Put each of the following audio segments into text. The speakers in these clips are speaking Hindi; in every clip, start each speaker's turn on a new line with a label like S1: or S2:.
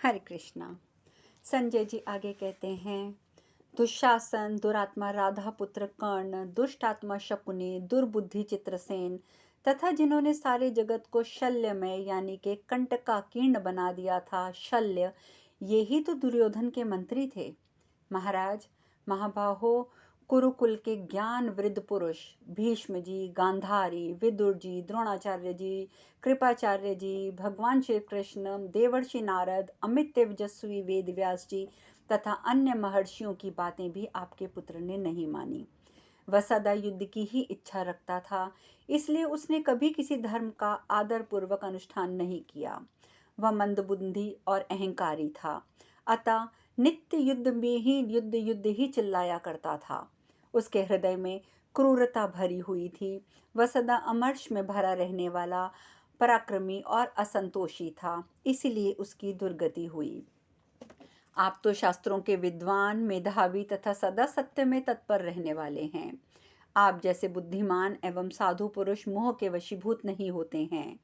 S1: हरे कृष्णा। संजय जी आगे कहते हैं, दुशासन, दुरात्मा राधा पुत्र कर्ण, दुष्ट आत्मा शकुनी, दुर्बुद्धि चित्रसेन तथा जिन्होंने सारे जगत को शल्य में यानी कि कंटकाकीर्ण बना दिया था, शल्य, ये ही तो दुर्योधन के मंत्री थे। महाराज, महाबाहो, कुरुकुल के ज्ञान वृद्ध पुरुष भीष्म जी, गांधारी, विदुर जी, द्रोणाचार्य जी, कृपाचार्य जी, भगवान श्री कृष्ण, देवर्षि नारद, अमित तेजस्वी वेदव्यास जी तथा अन्य महर्षियों की बातें भी आपके पुत्र ने नहीं मानी। वह सदा युद्ध की ही इच्छा रखता था, इसलिए उसने कभी किसी धर्म का आदर पूर्वक अनुष्ठान नहीं किया। वह मंदबुद्धि और अहंकारी था, अतः नित्य युद्ध ही चिल्लाया करता था। उसके हृदय में क्रूरता भरी हुई थी। वह सदा अमर्ष में भरा रहने वाला पराक्रमी और असंतोषी था, इसीलिए उसकी दुर्गति हुई। आप तो शास्त्रों के विद्वान, मेधावी तथा सदा सत्य में तत्पर रहने वाले हैं। आप जैसे बुद्धिमान एवं साधु पुरुष मोह के वशीभूत नहीं होते हैं।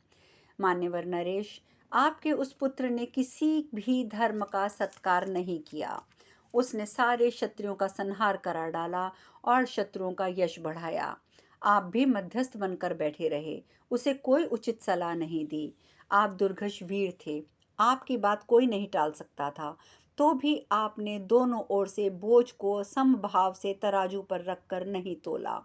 S1: मान्यवर नरेश, आपके उस पुत्र ने किसी भी धर्म का सत्कार नहीं किया। उसने सारे शत्रुओं का संहार करा डाला और शत्रुओं का यश बढ़ाया। आप भी मध्यस्थ बनकर बैठे रहे, उसे कोई उचित सलाह नहीं दी। आप दुर्घर्ष वीर थे, आपकी बात कोई नहीं टाल सकता था, तो भी आपने दोनों ओर से बोझ को समभाव से तराजू पर रखकर नहीं तोला।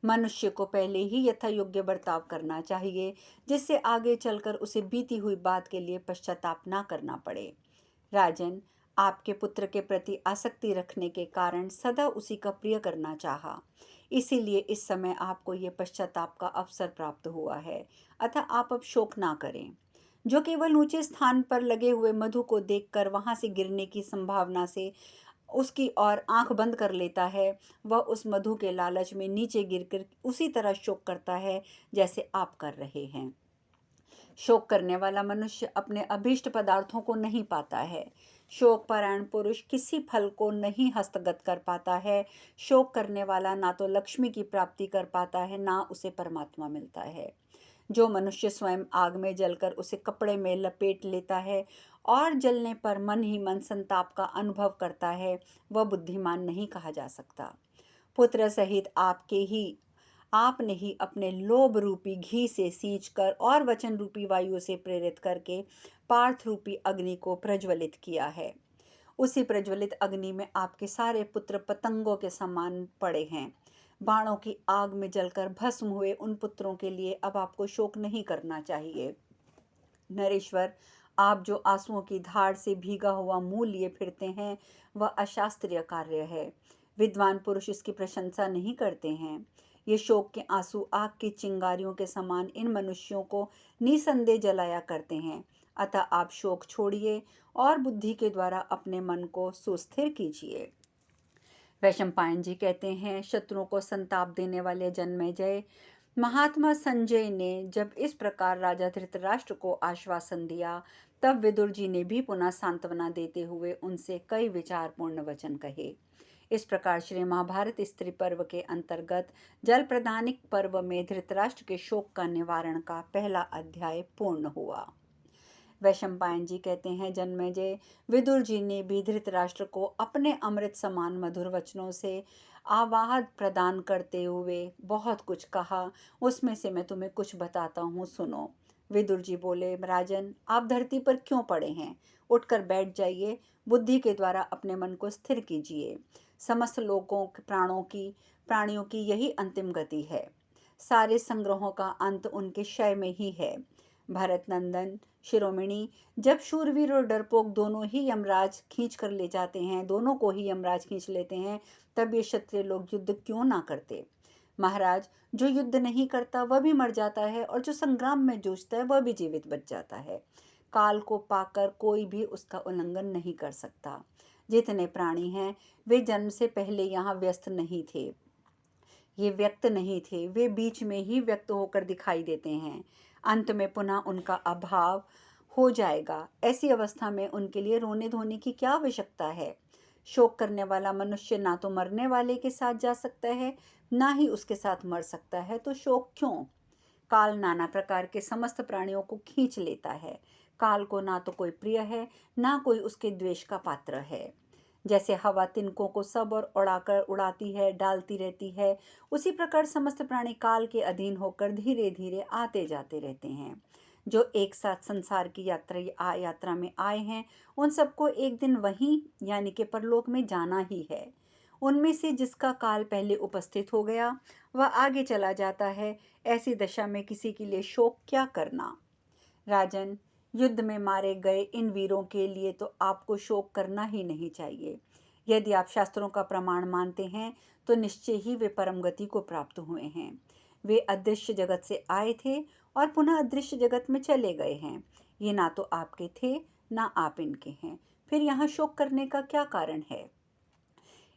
S1: मनुष्य को पहले ही यथा योग्य बर्ताव करना चाहिए, जिससे आगे चलकर उसे बीती हुई बात के लिए पश्चाताप ना करना पड़े। राजन, आपके पुत्र के प्रति आसक्ति रखने के कारण सदा उसी का प्रिय करना चाहा, इसीलिए इस समय आपको ये पश्चाताप का अवसर प्राप्त हुआ है। अतः आप अब शोक ना करें। जो केवल ऊंचे स्थान पर लगे हुए मधु को देखकर वहां से गिरने की संभावना से उसकी ओर आंख बंद कर लेता है, वह उस मधु के लालच में नीचे गिरकर उसी तरह शोक करता है जैसे आप कर रहे हैं। शोक करने वाला मनुष्य अपने अभीष्ट पदार्थों को नहीं पाता है। शोक परायण पुरुष किसी फल को नहीं हस्तगत कर पाता है। शोक करने वाला ना तो लक्ष्मी की प्राप्ति कर पाता है, ना उसे परमात्मा मिलता है। जो मनुष्य स्वयं आग में जलकर उसे कपड़े में लपेट लेता है और जलने पर मन ही मन संताप का अनुभव करता है, वह बुद्धिमान नहीं कहा जा सकता। पुत्र सहित आपने ही अपने लोभ रूपी घी से सींचकर और वचन रूपी वायु से प्रेरित करके पार्थ रूपी अग्नि को प्रज्वलित किया है। उसी प्रज्वलित अग्नि में आपके सारे पुत्र पतंगों के समान पड़े हैं। बाणों की आग में जलकर भस्म हुए उन पुत्रों के लिए अब आपको शोक नहीं करना चाहिए। नरेश्वर, आप जो आंसुओं की धार से भीगा हुआ मुंह लिए फिरते हैं, वह अशास्त्रीय कार्य है। विद्वान पुरुष इसकी प्रशंसा नहीं करते हैं। ये शोक के आंसू आग की चिंगारियों के समान इन मनुष्यों को निसंदेह जलाया करते हैं। अतः आप शोक छोड़िए और बुद्धि के द्वारा अपने मन को सुस्थिर कीजिए। वैशंपायन जी कहते हैं, शत्रुओं को संताप देने वाले जन्मेजय, महात्मा संजय ने जब इस प्रकार राजा धृतराष्ट्र को आश्वासन दिया, तब विदुर जी ने भी पुनः सांत्वना देते हुए उनसे कई विचारपूर्ण वचन कहे। इस प्रकार श्री महाभारत स्त्री पर्व के अंतर्गत जल प्रदानिक पर्व में धृतराष्ट्र के शोक का निवारण का पहला अध्याय पूर्ण हुआ। वैशंपायन जी कहते हैं, जन्मेजय, विदुर जी ने भी धृतराष्ट्र को अपने अमृत समान मधुर वचनों से आवाहन प्रदान करते हुए बहुत कुछ कहा। उसमें से मैं तुम्हें कुछ बताता हूँ, सुनो। विदुर जी बोले, राजन, आप धरती पर क्यों पड़े हैं? उठकर बैठ जाइए, बुद्धि के द्वारा अपने मन को स्थिर कीजिए। समस्त लोगों प्राणियों की यही अंतिम गति है। सारे संग्रहों का अंत उनके क्षय में ही है। भरत नंदन शिरोमणि, जब शूरवीर और डरपोक दोनों ही यमराज खींच कर ले जाते हैं, दोनों को ही यमराज खींच लेते हैं, तब ये क्षत्रिय लोग युद्ध क्यों ना करते? महाराज, जो युद्ध नहीं करता वह भी मर जाता है और जो संग्राम में जूझता है वह भी जीवित बच जाता है। काल को पाकर कोई भी उसका उल्लंघन नहीं कर सकता। जितने प्राणी हैं वे जन्म से पहले यहाँ व्यस्त नहीं थे, ये व्यक्त नहीं थे, वे बीच में ही व्यक्त होकर दिखाई देते हैं। अंत में पुनः उनका अभाव हो जाएगा। ऐसी अवस्था में उनके लिए रोने धोने की क्या आवश्यकता है? शोक करने वाला मनुष्य ना तो मरने वाले के साथ जा सकता है, ना ही उसके साथ मर सकता है, तो शोक क्यों? काल नाना प्रकार के समस्त प्राणियों को खींच लेता है। काल को ना तो कोई प्रिय है, ना कोई उसके द्वेष का पात्र है। जैसे हवा तिनकों को सब और उड़ाकर उड़ाती है, डालती रहती है, उसी प्रकार समस्त प्राणी काल के अधीन होकर धीरे धीरे आते जाते रहते हैं। जो एक साथ संसार की यात्रा में आए हैं, उन सबको एक दिन वहीं यानी कि परलोक में जाना ही है। उनमें से जिसका काल पहले उपस्थित हो गया, वह आगे चला जाता है। ऐसी दशा में किसी के लिए शोक क्या करना। राजन, युद्ध में मारे गए इन वीरों के लिए तो आपको शोक करना ही नहीं चाहिए। यदि आप शास्त्रों का प्रमाण मानते हैं तो निश्चय ही वे परम गति को प्राप्त हुए हैं। वे अदृश्य जगत से आए थे और पुनः अदृश्य जगत में चले गए हैं। ये ना तो आपके थे, ना आप इनके हैं। फिर यहाँ शोक करने का क्या कारण है।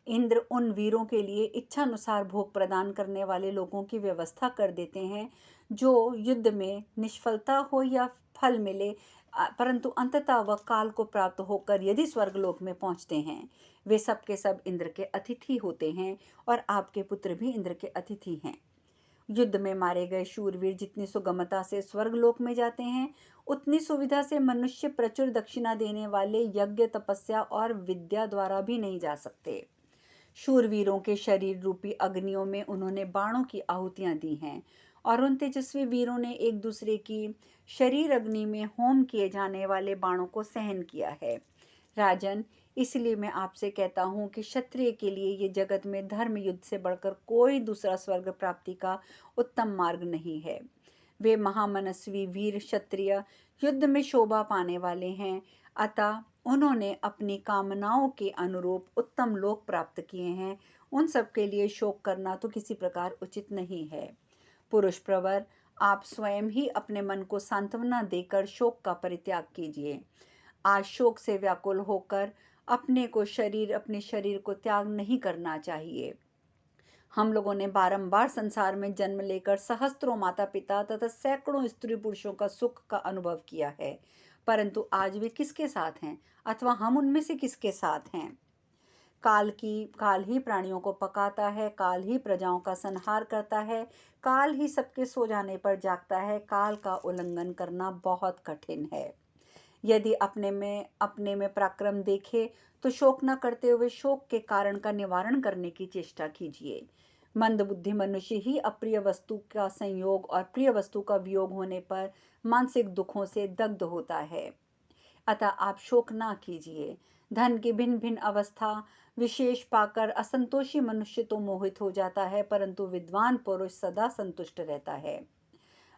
S1: इंद्र उन वीरों के लिए इच्छानुसार भोग प्रदान करने वाले लोगों की व्यवस्था कर देते हैं, जो युद्ध में निष्फलता हो या फल मिले, परंतु अंततः वह काल को प्राप्त होकर यदि स्वर्गलोक में पहुंचते हैं। वे सब के सब इंद्र के अतिथि होते हैं और आपके पुत्र भी इंद्र के अतिथि हैं। युद्ध में मारे गए शूरवीर जितनी सुगमता से स्वर्गलोक में जाते हैं, उतनी सुविधा से मनुष्य प्रचुर दक्षिणा देने वाले यज्ञ, तपस्या और विद्या द्वारा भी नहीं जा सकते। शूरवीरों के शरीर रूपी अग्नियों में उन्होंने बाणों की आहुतियां दी हैं और उन तेजस्वी वीरों ने एक दूसरे की शरीर अग्नि में होम किए जाने वाले बाणों को सहन किया है। राजन, इसलिए मैं आपसे कहता हूँ कि क्षत्रिय के लिए ये जगत में धर्म युद्ध से बढ़कर कोई दूसरा स्वर्ग प्राप्ति का उत्तम मार्ग नहीं है। वे महामनस्वी वीर क्षत्रिय युद्ध में शोभा पाने वाले हैं, अतः उन्होंने अपनी कामनाओं के अनुरूप उत्तम लोक प्राप्त किए हैं। उन सब के लिए शोक करना तो किसी प्रकार उचित नहीं है। पुरुष प्रवर, आप स्वयं ही अपने मन को सांत्वना देकर शोक का परित्याग कीजिए। आज शोक से व्याकुल होकर अपने शरीर को त्याग नहीं करना चाहिए। हम लोगों ने बारंबार संसार में जन्म लेकर सहस्त्रों माता पिता तथा सैकड़ों स्त्री पुरुषों का सुख का अनुभव किया है, परंतु आज वे किसके साथ हैं अथवा हम उनमें से किसके साथ हैं। काल ही प्राणियों को पकाता है, काल ही प्रजाओं का संहार करता है, काल ही सबके सो जाने पर जागता है। काल का उल्लंघन करना बहुत कठिन है। यदि अपने में पराक्रम देखे तो शोक न करते हुए शोक के कारण का निवारण करने की चेष्टा कीजिए। मंदबुद्धि मनुष्य ही अप्रिय वस्तु का संयोग और प्रिय वस्तु का वियोग होने पर मानसिक दुखों से दग्ध होता है। अतः आप शोक ना कीजिए। धन की भिन्न भिन्न अवस्था विशेष पाकर असंतोषी मनुष्य तो मोहित हो जाता है, परंतु विद्वान पुरुष सदा संतुष्ट रहता है।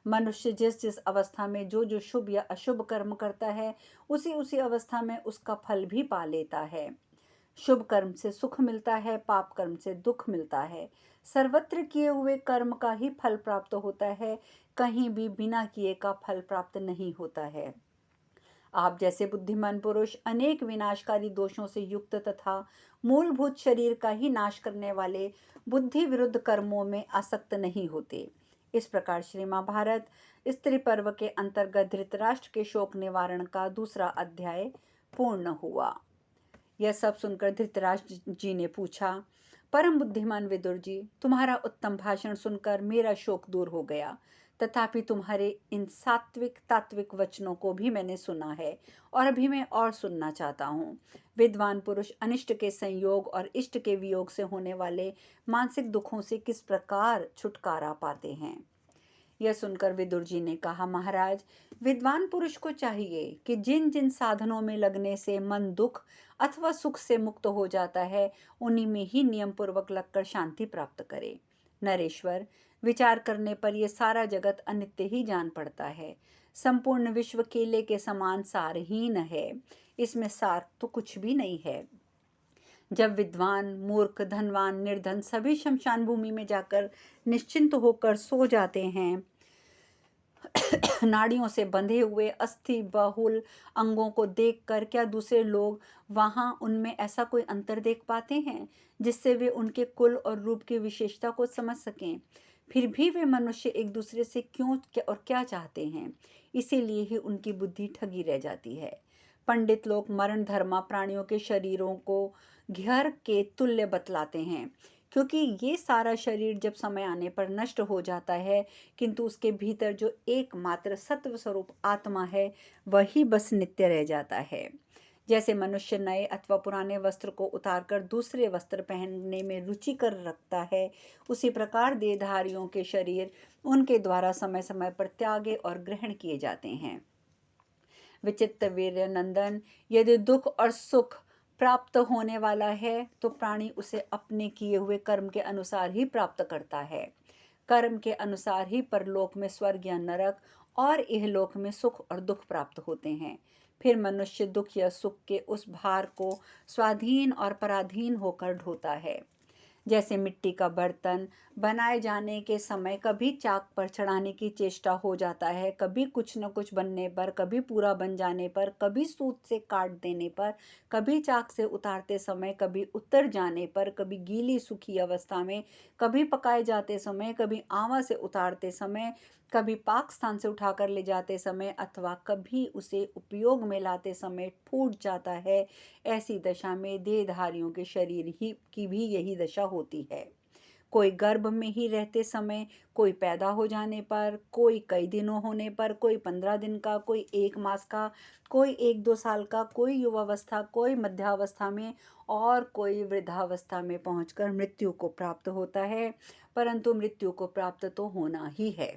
S1: मनुष्य जिस जिस अवस्था में जो जो शुभ या अशुभ कर्म करता है, उसी उसी अवस्था में उसका फल भी पा लेता है। शुभ कर्म से सुख मिलता है, पाप कर्म से दुख मिलता है। सर्वत्र किए हुए कर्म का ही फल प्राप्त होता है, कहीं भी बिना किए का फल प्राप्त नहीं होता है। आप जैसे बुद्धिमान पुरुष अनेक विनाशकारी दोषों से युक्त तथा मूलभूत शरीर का ही नाश करने वाले बुद्धि विरुद्ध कर्मों में आसक्त नहीं होते। इस प्रकार श्री महाभारत स्त्री पर्व के अंतर्गत धृतराष्ट्र के शोक निवारण का दूसरा अध्याय पूर्ण हुआ। यह सब सुनकर धृतराष्ट्र जी ने पूछा, परम बुद्धिमान विदुर जी, तुम्हारा उत्तम भाषण सुनकर मेरा शोक दूर हो गया। तथापि तुम्हारे इन सात्विक तात्विक वचनों को भी मैंने सुना है और अभी मैं और सुनना चाहता हूँ। विद्वान पुरुष अनिष्ट के संयोग और इष्ट के वियोग से होने वाले मानसिक दुखों से किस प्रकार छुटकारा पाते हैं। यह सुनकर विदुर जी ने कहा, महाराज, विद्वान पुरुष को चाहिए कि जिन जिन साधनों में लगने से मन दुख अथवा सुख से मुक्त हो जाता है, उन्हीं में ही नियम पूर्वक लगकर शांति प्राप्त करे। नरेश्वर, विचार करने पर यह सारा जगत अनित्य ही जान पड़ता है। संपूर्ण विश्व केले के समान सारहीन है, इसमें सार तो कुछ भी नहीं है। जब विद्वान, मूर्ख, धनवान, निर्धन सभी शमशान भूमि में जाकर निश्चिंत होकर सो जाते हैं, नाड़ियों से बंधे हुए अस्थि बहुल अंगों को देखकर क्या दूसरे लोग वहां उनमें ऐसा कोई अंतर देख पाते हैं जिससे वे उनके कुल और रूप की विशेषता को समझ सकें। फिर भी वे मनुष्य एक दूसरे से क्यों और क्या चाहते हैं, इसीलिए ही उनकी बुद्धि ठगी रह जाती है। पंडित लोग मरण धर्मा प्राणियों के शरीरों को घर के तुल्य बतलाते हैं, क्योंकि ये सारा शरीर जब समय आने पर नष्ट हो जाता है, किंतु उसके भीतर जो एकमात्र सत्व स्वरूप आत्मा है वही बस नित्य रह जाता है। जैसे मनुष्य नए अथवा पुराने वस्त्र को उतारकर दूसरे वस्त्र पहनने में रुचि कर रखता है, उसी प्रकार देहधारियों के शरीर उनके द्वारा समय समय पर त्यागे और ग्रहण किए जाते हैं। विचित्र वीर्य नंदन, यदि दुख और सुख प्राप्त होने वाला है तो प्राणी उसे अपने किए हुए कर्म के अनुसार ही प्राप्त करता है। कर्म के अनुसार ही परलोक में स्वर्ग या नरक और इहलोक में सुख और दुख प्राप्त होते हैं। फिर मनुष्य दुख या सुख के उस भार को स्वाधीन और पराधीन होकर ढोता है। जैसे मिट्टी का बर्तन बनाए जाने के समय कभी चाक पर चढ़ाने की चेष्टा हो जाता है, कभी कुछ न कुछ बनने पर, कभी पूरा बन जाने पर, कभी सूत से काट देने पर, कभी चाक से उतारते समय, कभी उतर जाने पर, कभी गीली सूखी अवस्था में, कभी पकाए जाते समय, कभी आवा से उतारते समय, कभी पाक स्थान से उठाकर ले जाते समय अथवा कभी उसे उपयोग में लाते समय फूट जाता है। ऐसी दशा में देहधारियों के शरीर ही की भी यही दशा होती है। कोई गर्भ में ही रहते समय, कोई पैदा हो जाने पर, कोई कई दिनों होने पर, कोई 15 दिन का, कोई 1 मास का, कोई 1-2 साल का, कोई युवावस्था, कोई मध्यावस्था में और कोई वृद्धावस्था में पहुंचकर मृत्यु को प्राप्त होता है। परंतु मृत्यु को प्राप्त तो होना ही है।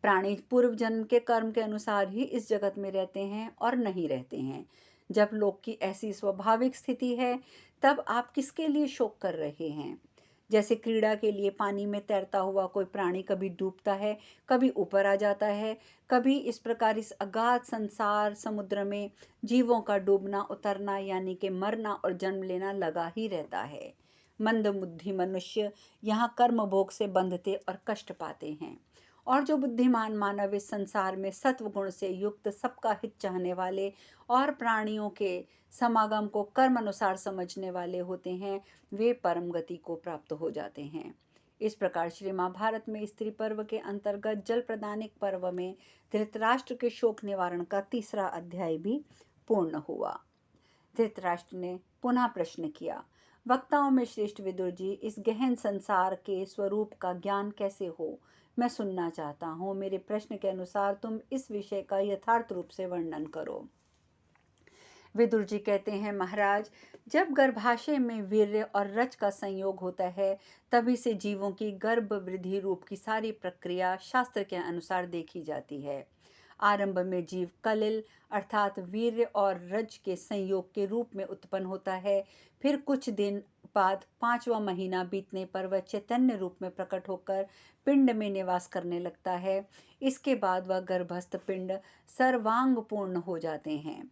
S1: प्राणी पूर्व जन्म के कर्म के अनुसार ही इस जगत में रहते हैं और नहीं रहते हैं। जब लोक की ऐसी स्वाभाविक स्थिति है, तब आप किसके लिए शोक कर रहे हैं? जैसे क्रीड़ा के लिए पानी में तैरता हुआ कोई प्राणी कभी डूबता है, कभी ऊपर आ जाता है, कभी इस प्रकार इस अगाध संसार समुद्र में जीवों का डूबना उतरना यानी कि मरना और जन्म लेना लगा ही रहता है। मंदबुद्धि मनुष्य यहाँ कर्म भोग से बंधते और कष्ट पाते हैं, और जो बुद्धिमान मानव इस संसार में सत्व गुण से युक्त, सबका हित चाहने वाले और प्राणियों के समागम को कर्म अनुसार समझने वाले होते हैं, वे परम गति को प्राप्त हो जाते हैं। इस प्रकार श्री महाभारत में स्त्री पर्व के अंतर्गत जल प्रदानिक पर्व में धृतराष्ट्र के शोक निवारण का 3रा अध्याय भी पूर्ण हुआ। धृतराष्ट्र ने पुनः प्रश्न किया, वक्ताओं में श्रेष्ठ विदुर जी, इस गहन संसार के स्वरूप का ज्ञान कैसे हो? मैं सुनना चाहता हूँ। मेरे प्रश्न के अनुसार तुम इस विषय का यथार्थ रूप से वर्णन करो। विदुर जी कहते हैं, महाराज, जब गर्भाशय में वीर्य और रज का संयोग होता है, तभी से जीवों की गर्भ वृद्धि रूप की सारी प्रक्रिया शास्त्र के अनुसार देखी जाती है। आरंभ में जीव कलिल अर्थात वीर्य और रज के संयोग के रूप में उत्पन्न होता है। फिर कुछ दिन बाद 5वां महीना बीतने पर वह चैतन्य रूप में प्रकट होकर पिंड में निवास करने लगता है। इसके बाद वह गर्भस्थ पिंड सर्वांग पूर्ण हो जाते हैं।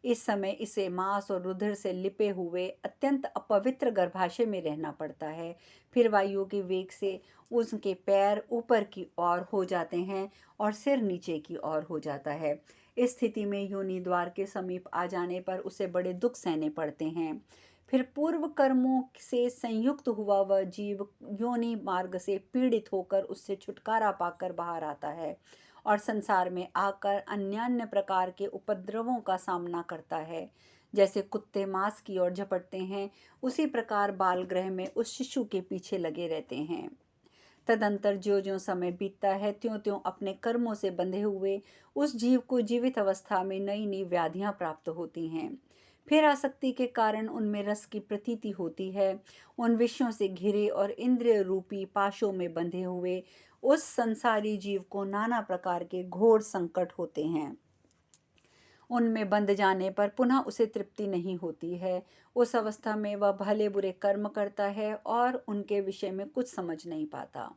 S1: इस समय इसे मांस और रुधिर से लिपे हुए अत्यंत अपवित्र गर्भाशय में रहना पड़ता है। फिर वायु के वेग से उसके पैर ऊपर की ओर हो जाते हैं और सिर नीचे की ओर हो जाता है। इस स्थिति में योनि द्वार के समीप आ जाने पर उसे बड़े दुख सहने पड़ते हैं। फिर पूर्व कर्मों से संयुक्त हुआ वह जीव योनि मार्ग से पीड़ित होकर उससे छुटकारा पाकर बाहर आता है और संसार में आकर अन्य प्रकार के उपद्रवों का सामना करता है। जैसे कुत्ते मांस की ओर झपटते हैं, उसी प्रकार बाल गृह में उस शिशु के पीछे लगे रहते हैं। तदंतर ज्यों ज्यों समय बीतता है, त्यों त्यों अपने कर्मों से बंधे हुए उस जीव को जीवित अवस्था में नई नई व्याधियां प्राप्त होती हैं। फिर आसक्ति के कारण उनमें रस की प्रतीति होती है। उन विषयों से घिरे और इंद्रिय रूपी पाशों में बंधे हुए उस संसारी जीव को नाना प्रकार के घोर संकट होते हैं। उनमें बंध जाने पर पुनः उसे तृप्ति नहीं होती है। उस अवस्था में वह भले बुरे कर्म करता है और उनके विषय में कुछ समझ नहीं पाता।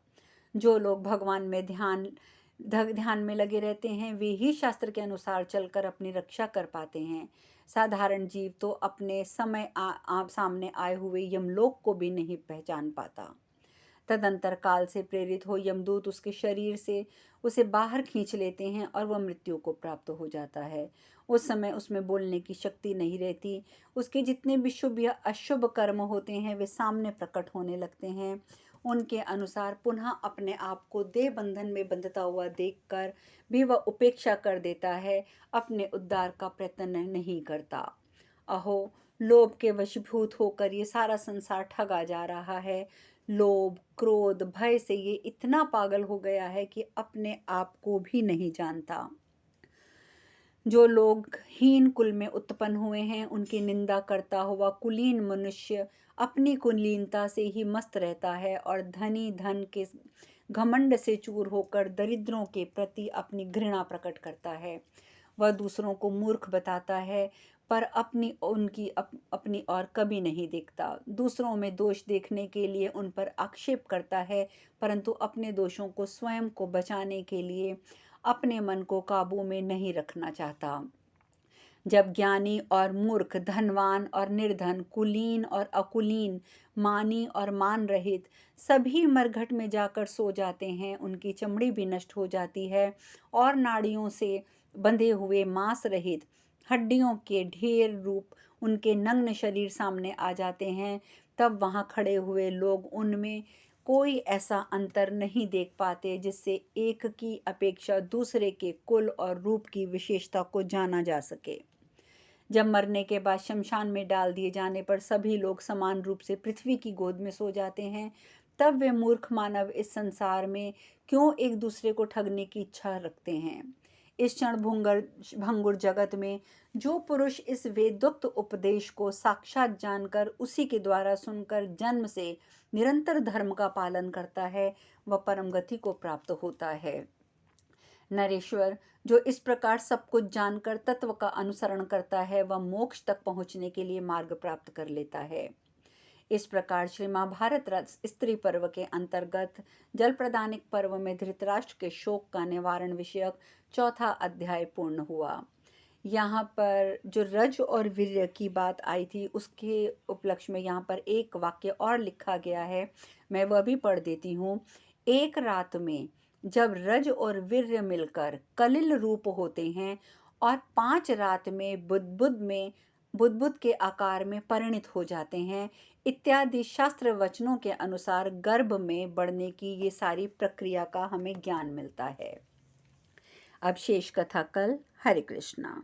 S1: जो लोग भगवान में ध्यान में लगे रहते हैं, वे ही शास्त्र के अनुसार चलकर अपनी रक्षा कर पाते हैं। साधारण जीव तो अपने समय सामने आए हुए यमलोक को भी नहीं पहचान पाता। तदंतर काल से प्रेरित हो यमदूत उसके शरीर से उसे बाहर खींच लेते हैं और वह मृत्यु को प्राप्त हो जाता है। उस समय उसमें बोलने की शक्ति नहीं रहती। उसके जितने भी शुभ या अशुभ कर्म होते हैं वे सामने प्रकट होने लगते हैं। उनके अनुसार पुनः अपने आप को देह बंधन में बंधता हुआ देखकर भी वह उपेक्षा कर देता है, अपने उद्धार का प्रयत्न नहीं करता। अहो, लोभ के वशीभूत होकर ये सारा संसार ठगा जा रहा है। लोभ, क्रोध, भय से ये इतना पागल हो गया है कि अपने आप को भी नहीं जानता। जो लोग हीन कुल में उत्पन्न हुए हैं, उनकी निंदा करता हुआ कुलीन मनुष्य अपनी कुलीनता से ही मस्त रहता है और धनी धन के घमंड से चूर होकर दरिद्रों के प्रति अपनी घृणा प्रकट करता है। वह दूसरों को मूर्ख बताता है, पर अपनी ओर कभी नहीं देखता। दूसरों में दोष देखने के लिए उन पर आक्षेप करता है, परंतु अपने दोषों को स्वयं को बचाने के लिए अपने मन को काबू में नहीं रखना चाहता। जब ज्ञानी और मूर्ख, धनवान और निर्धन, कुलीन और अकुलीन, मानी और मान रहित सभी मरघट में जाकर सो जाते हैं, उनकी चमड़ी भी नष्ट हो जाती है और नाड़ियों से बंधे हुए मांस रहित हड्डियों के ढेर रूप उनके नग्न शरीर सामने आ जाते हैं, तब वहाँ खड़े हुए लोग उनमें कोई ऐसा अंतर नहीं देख पाते जिससे एक की अपेक्षा दूसरे के कुल और रूप की विशेषता को जाना जा सके। जब मरने के बाद शमशान में डाल दिए जाने पर सभी लोग समान रूप से पृथ्वी की गोद में सो जाते हैं, तब वे मूर्ख मानव इस संसार में क्यों एक दूसरे को ठगने की इच्छा रखते हैं। इस क्षण भंगुर जगत में जो पुरुष इस वेदोक्त उपदेश को साक्षात जानकर उसी के द्वारा सुनकर जन्म से निरंतर धर्म का पालन करता है, वह परम गति को प्राप्त होता है। नरेश्वर, जो इस प्रकार सब कुछ जानकर तत्व का अनुसरण करता है, वह मोक्ष तक पहुंचने के लिए मार्ग प्राप्त कर लेता है। इस प्रकार श्री महाभारत स्त्री पर्व के अंतर्गत जल प्रदानिक पर्व में धृतराष्ट्र के शोक का निवारण विषयक चौथा अध्याय पूर्ण हुआ। यहाँ पर जो रज और वीर्य की बात आई थी, उसके उपलक्ष्य में यहाँ पर एक वाक्य और लिखा गया है, मैं वह भी पढ़ देती हूँ। एक रात में जब रज और वीर्य मिलकर कलिल रूप होते हैं और 5 रात में बुद्बुद के आकार में परिणित हो जाते हैं, इत्यादि शास्त्र वचनों के अनुसार गर्भ में बढ़ने की ये सारी प्रक्रिया का हमें ज्ञान मिलता है। अब शेष कथा कल। हरे कृष्णा।